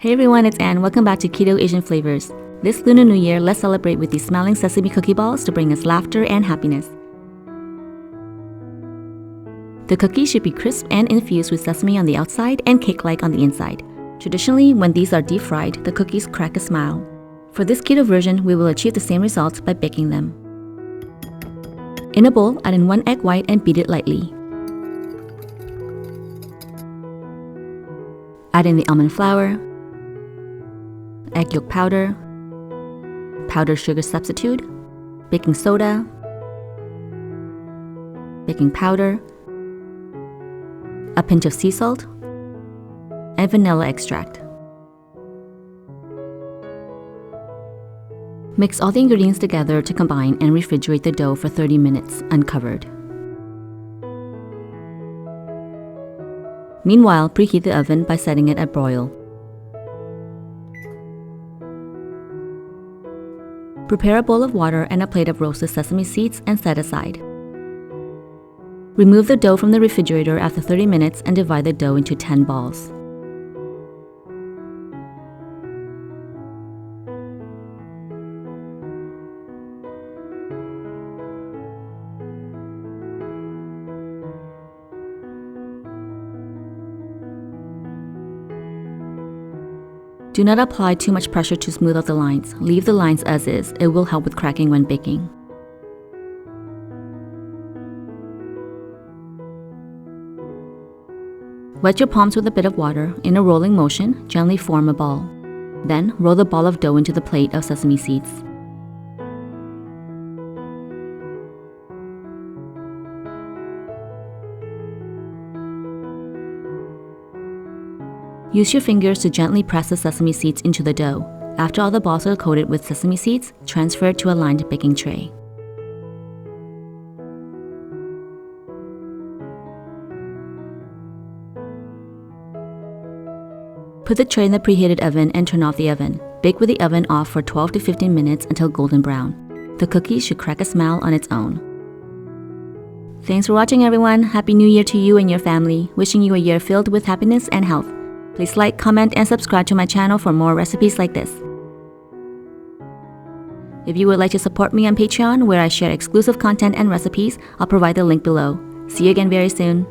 Hey everyone, it's Anne. Welcome back to Keto Asian Flavors. This Lunar New Year, let's celebrate with these smiling sesame cookie balls to bring us laughter and happiness. The cookies should be crisp and infused with sesame on the outside and cake-like on the inside. Traditionally, when these are deep fried, the cookies crack a smile. For this keto version, we will achieve the same results by baking them. In a bowl, add in 1 egg white and beat it lightly. Add in the almond flour, egg yolk powder, powdered sugar substitute, baking soda, baking powder, a pinch of sea salt, and vanilla extract. Mix all the ingredients together to combine and refrigerate the dough for 30 minutes uncovered. Meanwhile, preheat the oven by setting it at broil. Prepare a bowl of water and a plate of roasted sesame seeds and set aside. Remove the dough from the refrigerator after 30 minutes and divide the dough into 10 balls. Do not apply too much pressure to smooth out the lines. Leave the lines as is. It will help with cracking when baking. Wet your palms with a bit of water. In a rolling motion, gently form a ball. Then, roll the ball of dough into the plate of sesame seeds. Use your fingers to gently press the sesame seeds into the dough. After all the balls are coated with sesame seeds, transfer it to a lined baking tray. Put the tray in the preheated oven and turn off the oven. Bake with the oven off for 12 to 15 minutes until golden brown. The cookies should crack a smile on its own. Thanks for watching, everyone. Happy New Year to you and your family. Wishing you a year filled with happiness and health. Please like, comment, and subscribe to my channel for more recipes like this. If you would like to support me on Patreon, where I share exclusive content and recipes, I'll provide the link below. See you again very soon.